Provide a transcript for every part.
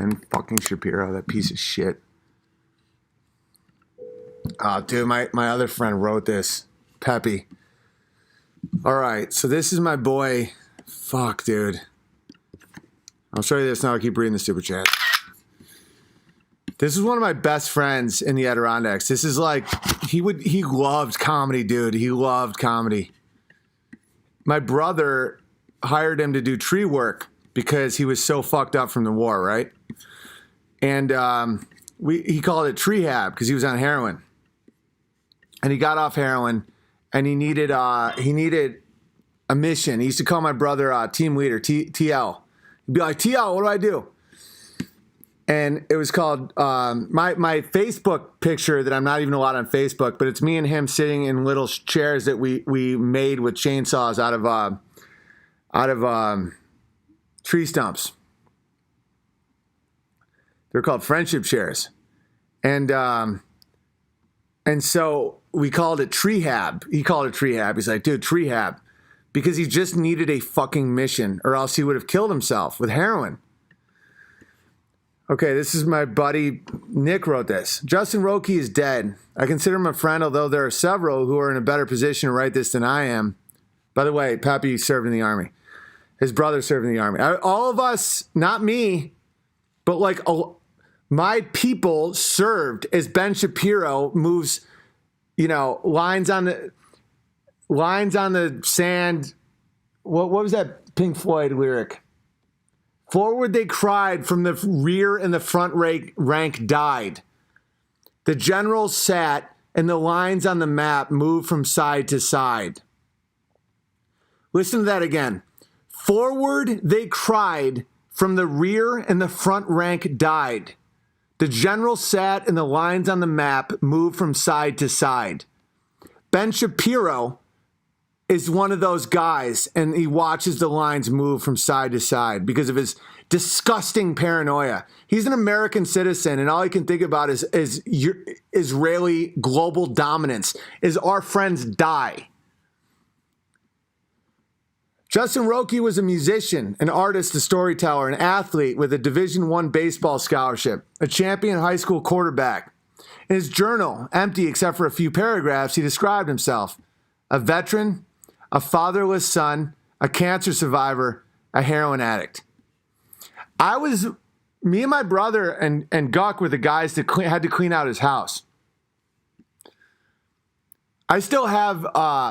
Ben fucking Shapiro, that piece of shit. Oh, dude, my other friend wrote this. Peppy. All right, so this is my boy. Fuck, dude. I'll show you this now. I'll keep reading the super chat. This is one of my best friends in the Adirondacks. This is like, he loved comedy, dude. He loved comedy. My brother hired him to do tree work because he was so fucked up from the war, right? And he called it trehab because he was on heroin. And he got off heroin, and he needed a mission. He used to call my brother team leader, TL. He'd be like, TL, what do I do? And it was called, my Facebook picture that I'm not even allowed on Facebook, but it's me and him sitting in little chairs that we made with chainsaws out of tree stumps. They're called friendship chairs. And so we called it trehab. He called it trehab. He's like, dude, trehab. Because he just needed a fucking mission, or else he would have killed himself with heroin. Okay, this is my buddy Nick wrote this. Justin Roque is dead. I consider him a friend, although there are several who are in a better position to write this than I am. By the way, Pappy served in the Army. His brother served in the Army. All of us, not me, but like my people served as Ben Shapiro moves, lines on the sand. What was that Pink Floyd lyric? Forward they cried, from the rear and the front rank died. The general sat, and the lines on the map moved from side to side. Listen to that again. Forward they cried, from the rear and the front rank died. The general sat, and the lines on the map moved from side to side. Ben Shapiro is one of those guys, and he watches the lines move from side to side because of his disgusting paranoia. He's an American citizen, and all he can think about is Israeli global dominance, is our friends die. Justin Roque was a musician, an artist, a storyteller, an athlete with a Division I baseball scholarship, a champion high school quarterback. In his journal, empty except for a few paragraphs, he described himself: a veteran, a fatherless son, a cancer survivor, a heroin addict. Me and my brother and Guck were the guys that had to clean out his house. I still have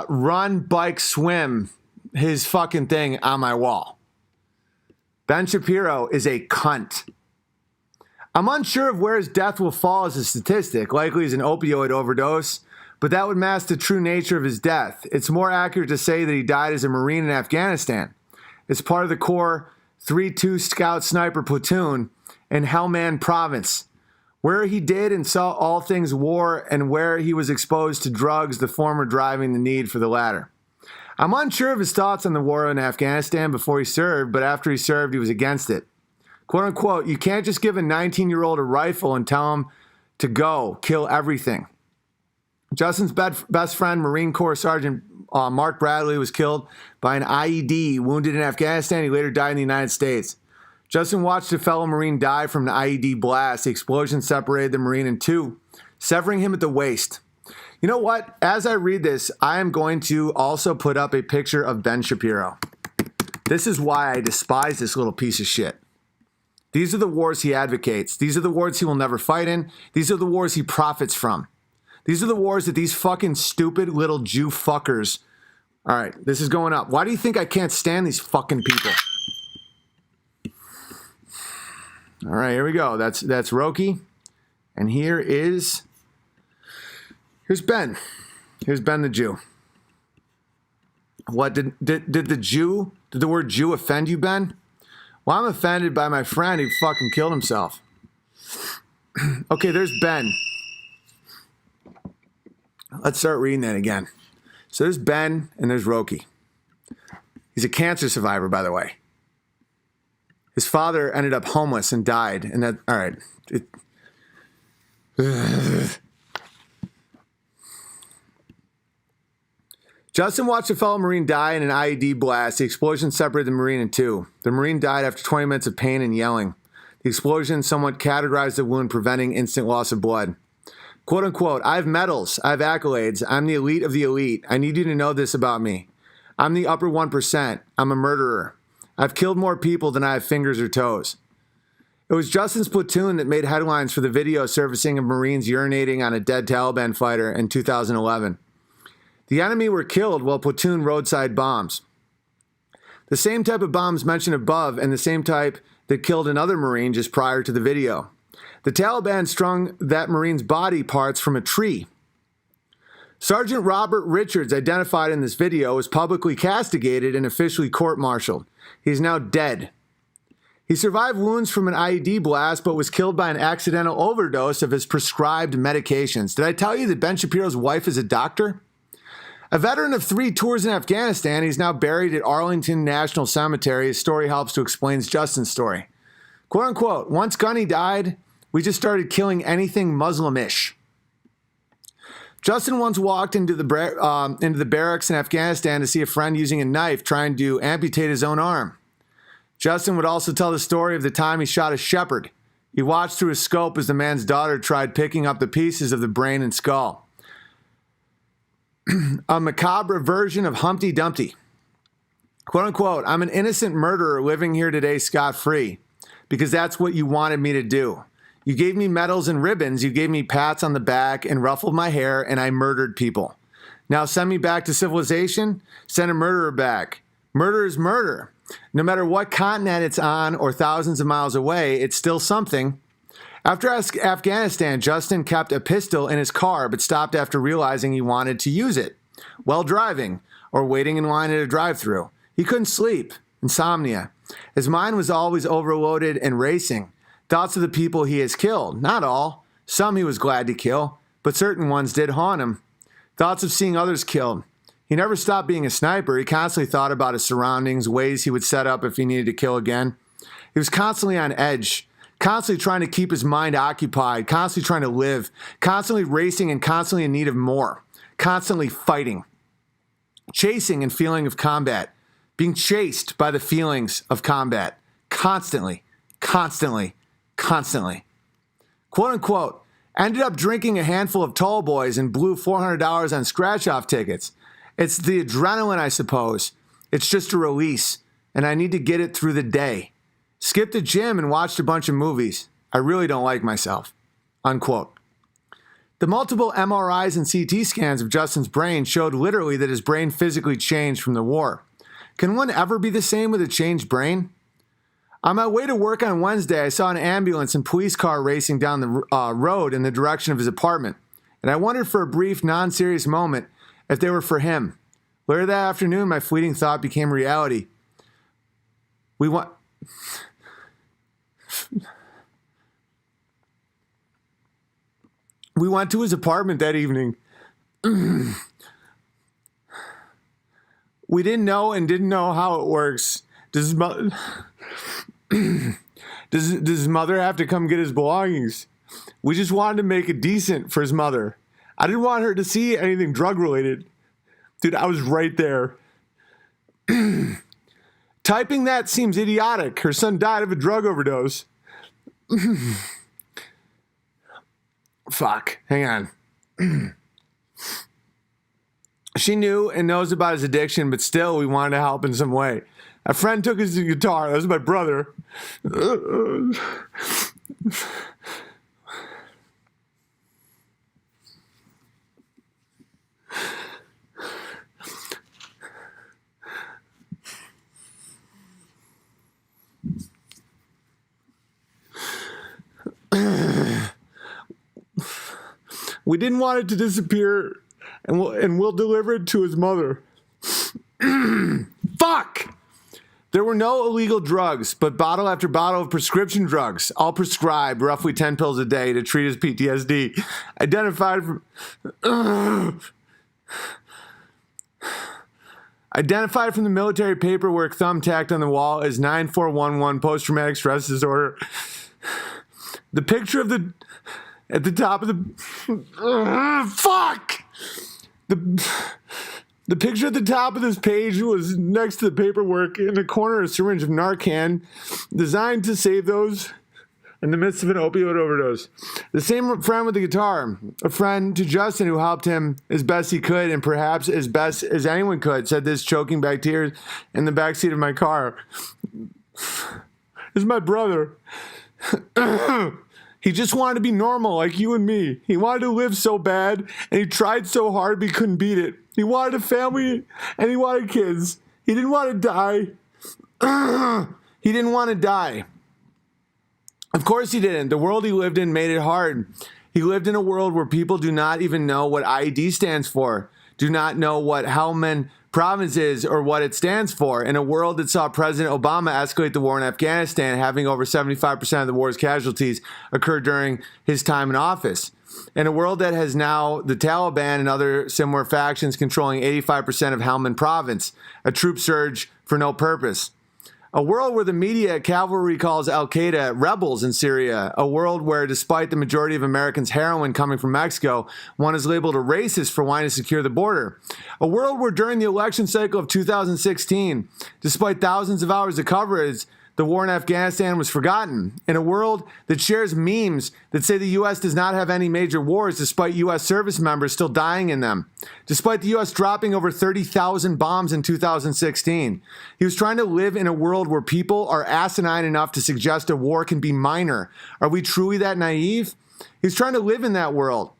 run, bike, swim, his fucking thing on my wall. Ben Shapiro is a cunt. I'm unsure of where his death will fall as a statistic. Likely as an opioid overdose, but that would mask the true nature of his death. It's more accurate to say that he died as a Marine in Afghanistan. It's part of the Corps 3-2 Scout Sniper Platoon in Helmand Province, where he did and saw all things war and where he was exposed to drugs, the former driving the need for the latter. I'm unsure of his thoughts on the war in Afghanistan before he served, but after he served, he was against it. Quote unquote, you can't just give a 19-year-old a rifle and tell him to go kill everything. Justin's best friend, Marine Corps Sergeant Mark Bradley, was killed by an IED, wounded in Afghanistan. He later died in the United States. Justin watched a fellow Marine die from an IED blast. The explosion separated the Marine in two, severing him at the waist. You know what? As I read this, I am going to also put up a picture of Ben Shapiro. This is why I despise this little piece of shit. These are the wars he advocates. These are the wars he will never fight in. These are the wars he profits from. These are the wars that these fucking stupid little Jew fuckers. All right, this is going up. Why do you think I can't stand these fucking people? All right, here we go. That's Roque. And here's Ben. Here's Ben the Jew. What did the word Jew offend you, Ben? Well, I'm offended by my friend who fucking killed himself. Okay, there's Ben. Let's start reading that again. So there's Ben and there's Roque. He's a cancer survivor, by the way. His father ended up homeless and died. And that, all right. Justin watched a fellow Marine die in an IED blast. The explosion separated the Marine in two. The Marine died after 20 minutes of pain and yelling. The explosion somewhat categorized the wound, preventing instant loss of blood. Quote unquote, I have medals, I have accolades, I'm the elite of the elite. I need you to know this about me. I'm the upper 1%. I'm a murderer. I've killed more people than I have fingers or toes. It was Justin's platoon that made headlines for the video surfacing of Marines urinating on a dead Taliban fighter in 2011. The enemy were killed while platoon roadside bombs. The same type of bombs mentioned above and the same type that killed another Marine just prior to the video. The Taliban strung that Marine's body parts from a tree. Sergeant Robert Richards, identified in this video, was publicly castigated and officially court-martialed. He is now dead. He survived wounds from an IED blast, but was killed by an accidental overdose of his prescribed medications. Did I tell you that Ben Shapiro's wife is a doctor? A veteran of 3 tours in Afghanistan, he's now buried at Arlington National Cemetery. His story helps to explain Justin's story. Quote unquote, once Gunny died, we just started killing anything Muslimish. Justin once walked into the barracks in Afghanistan to see a friend using a knife trying to amputate his own arm. Justin would also tell the story of the time he shot a shepherd. He watched through a scope as the man's daughter tried picking up the pieces of the brain and skull. A macabre version of Humpty Dumpty. Quote unquote, I'm an innocent murderer living here today scot-free because that's what you wanted me to do. You gave me medals and ribbons, you gave me pats on the back and ruffled my hair, and I murdered people. Now send me back to civilization, send a murderer back. Murder is murder. No matter what continent it's on or thousands of miles away, it's still something. After Afghanistan, Justin kept a pistol in his car but stopped after realizing he wanted to use it while driving or waiting in line at a drive-thru. He couldn't sleep. Insomnia. His mind was always overloaded and racing. Thoughts of the people he has killed. Not all. Some he was glad to kill, but certain ones did haunt him. Thoughts of seeing others killed. He never stopped being a sniper. He constantly thought about his surroundings, ways he would set up if he needed to kill again. He was constantly on edge, constantly trying to keep his mind occupied, constantly trying to live, constantly racing and constantly in need of more, constantly fighting, chasing and feeling of combat, being chased by the feelings of combat, constantly, constantly, constantly. Quote unquote, ended up drinking a handful of tall boys and blew $400 on scratch-off tickets. It's the adrenaline, I suppose. It's just a release, and I need to get it through the day. Skipped the gym and watched a bunch of movies. I really don't like myself. Unquote. The multiple MRIs and CT scans of Justin's brain showed literally that his brain physically changed from the war. Can one ever be the same with a changed brain? On my way to work on Wednesday, I saw an ambulance and police car racing down the road in the direction of his apartment, and I wondered for a brief, non-serious moment if they were for him. Later that afternoon, my fleeting thought became reality. We went to his apartment that evening. We didn't know how it works. Does his mother have to come get his belongings? We just wanted to make it decent for his mother. I didn't want her to see anything drug-related. Dude, I was right there. Typing that seems idiotic. Her son died of a drug overdose. Fuck. Hang on. She knew and knows about his addiction, but still we wanted to help in some way. A friend took his guitar. That was my brother. We didn't want it to disappear, and we'll deliver it to his mother. Fuck! There were no illegal drugs, but bottle after bottle of prescription drugs, all prescribed, roughly 10 pills a day to treat his PTSD. Identified from the military paperwork thumbtacked on the wall as 9411 post-traumatic stress disorder. The picture of at the top of fuck! The picture at the top of this page was next to the paperwork. In the corner, a syringe of Narcan designed to save those in the midst of an opioid overdose. The same friend with the guitar, a friend to Justin who helped him as best he could and perhaps as best as anyone could, said this choking back tears in the backseat of my car. This is my brother. He just wanted to be normal like you and me. He wanted to live so bad, and he tried so hard, but he couldn't beat it. He wanted a family, and he wanted kids. He didn't want to die. He didn't want to die. Of course he didn't. The world he lived in made it hard. He lived in a world where people do not even know what IED stands for, do not know what Helmand Province is or what it stands for, in a world that saw President Obama escalate the war in Afghanistan, having over 75% of the war's casualties occur during his time in office. In a world that has now the Taliban and other similar factions controlling 85% of Helmand Province, a troop surge for no purpose. A world where the media cavalry calls Al-Qaeda rebels in Syria. A world where, despite the majority of Americans' heroin coming from Mexico, one is labeled a racist for wanting to secure the border. A world where, during the election cycle of 2016, despite thousands of hours of coverage, the war in Afghanistan was forgotten. In a world that shares memes that say the U.S. does not have any major wars despite U.S. service members still dying in them. Despite the U.S. dropping over 30,000 bombs in 2016. He was trying to live in a world where people are asinine enough to suggest a war can be minor. Are we truly that naive? He was trying to live in that world.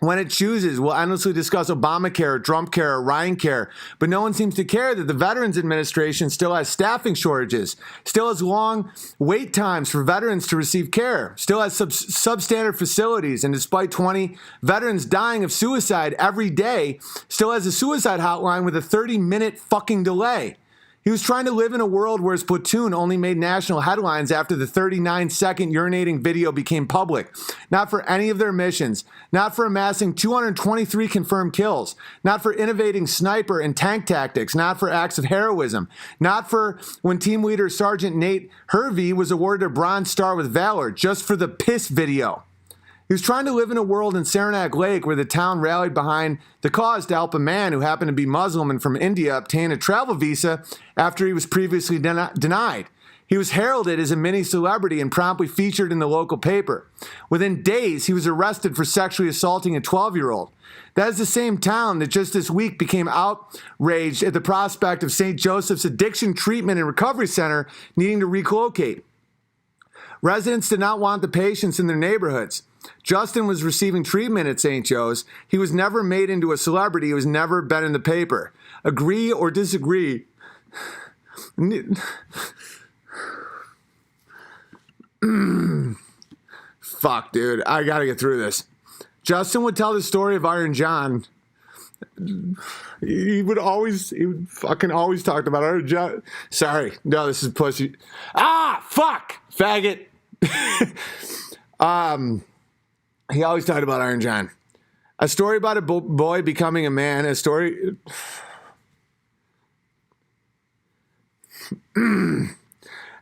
When it chooses, we'll endlessly discuss Obamacare, Trumpcare, Ryancare, but no one seems to care that the Veterans Administration still has staffing shortages, still has long wait times for veterans to receive care, still has substandard facilities, and despite 20 veterans dying of suicide every day, still has a suicide hotline with a 30-minute fucking delay. He was trying to live in a world where his platoon only made national headlines after the 39-second urinating video became public. Not for any of their missions. Not for amassing 223 confirmed kills. Not for innovating sniper and tank tactics. Not for acts of heroism. Not for when team leader Sergeant Nate Hervey was awarded a Bronze Star with Valor. Just for the piss video. He was trying to live in a world in Saranac Lake where the town rallied behind the cause to help a man who happened to be Muslim and from India obtain a travel visa after he was previously denied. He was heralded as a mini celebrity and promptly featured in the local paper. Within days, he was arrested for sexually assaulting a 12-year-old. That is the same town that just this week became outraged at the prospect of St. Joseph's Addiction Treatment and Recovery Center needing to relocate. Residents did not want the patients in their neighborhoods. Justin was receiving treatment at St. Joe's. He was never made into a celebrity. He was never been in the paper. Agree or disagree? Fuck, dude. I gotta get through this. Justin would tell the story of Iron John. He would fucking always talk about Iron John. Sorry. No, this is pussy. Ah, fuck! Faggot. He always talked about Iron John. A story about a boy becoming a man. A story...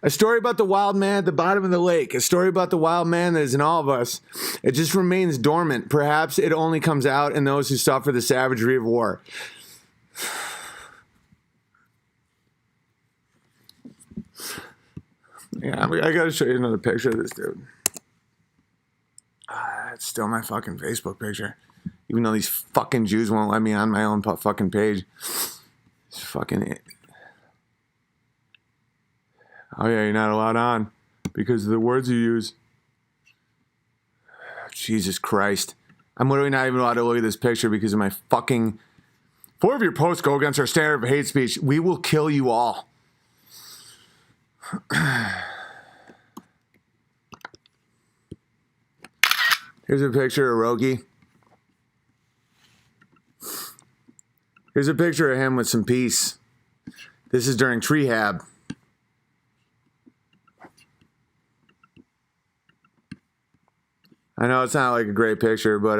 A story about the wild man at the bottom of the lake. A story about the wild man that is in all of us. It just remains dormant. Perhaps it only comes out in those who suffer the savagery of war. Yeah, I gotta show you another picture of this dude. It's still my fucking Facebook picture. Even though these fucking Jews won't let me on my own fucking page. It's fucking... Oh yeah, you're not allowed on because of the words you use. Jesus Christ. I'm literally not even allowed to look at this picture because of my fucking... 4 of your posts go against our standard of hate speech. We will kill you all. Here's a picture of Rogi. Here's a picture of him with some peace. This is during Treehab. I know it's not like a great picture, but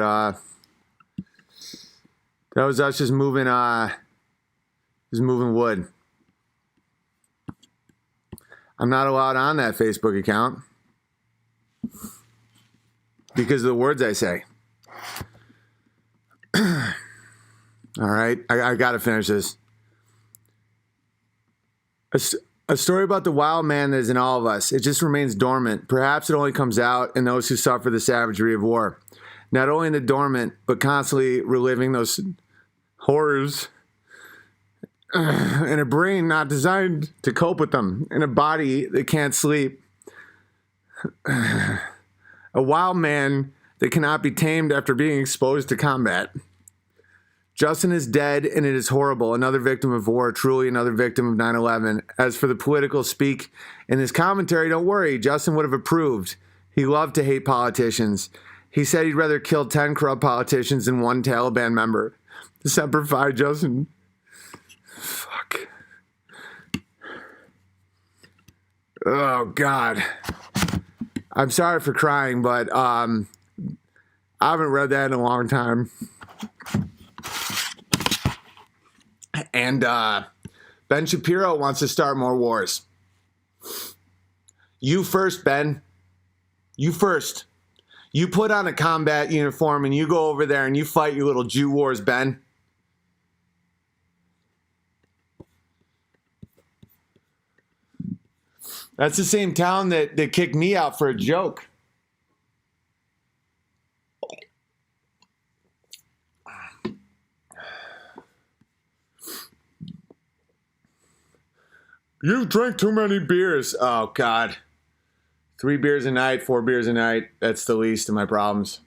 that was us just moving wood. I'm not allowed on that Facebook account because of the words I say. All right, I got to finish this. A story about the wild man that is in all of us. It just remains dormant. Perhaps it only comes out in those who suffer the savagery of war. Not only in the dormant, but constantly reliving those horrors in a brain not designed to cope with them, in a body that can't sleep. A wild man that cannot be tamed after being exposed to combat. Justin is dead, and it is horrible. Another victim of war, truly another victim of 9/11. As for the political speak in his commentary, don't worry, Justin would have approved. He loved to hate politicians. He said he'd rather kill 10 corrupt politicians than one Taliban member. Semper Fi, Justin. Fuck. Oh, God. I'm sorry for crying, but I haven't read that in a long time. And Ben Shapiro wants to start more wars. You first, Ben. You first. You put on a combat uniform and you go over there and you fight your little Jew wars, Ben. That's the same town that kicked me out for a joke. You drink too many beers. Oh, God. 3 beers a night, 4 beers a night. That's the least of my problems.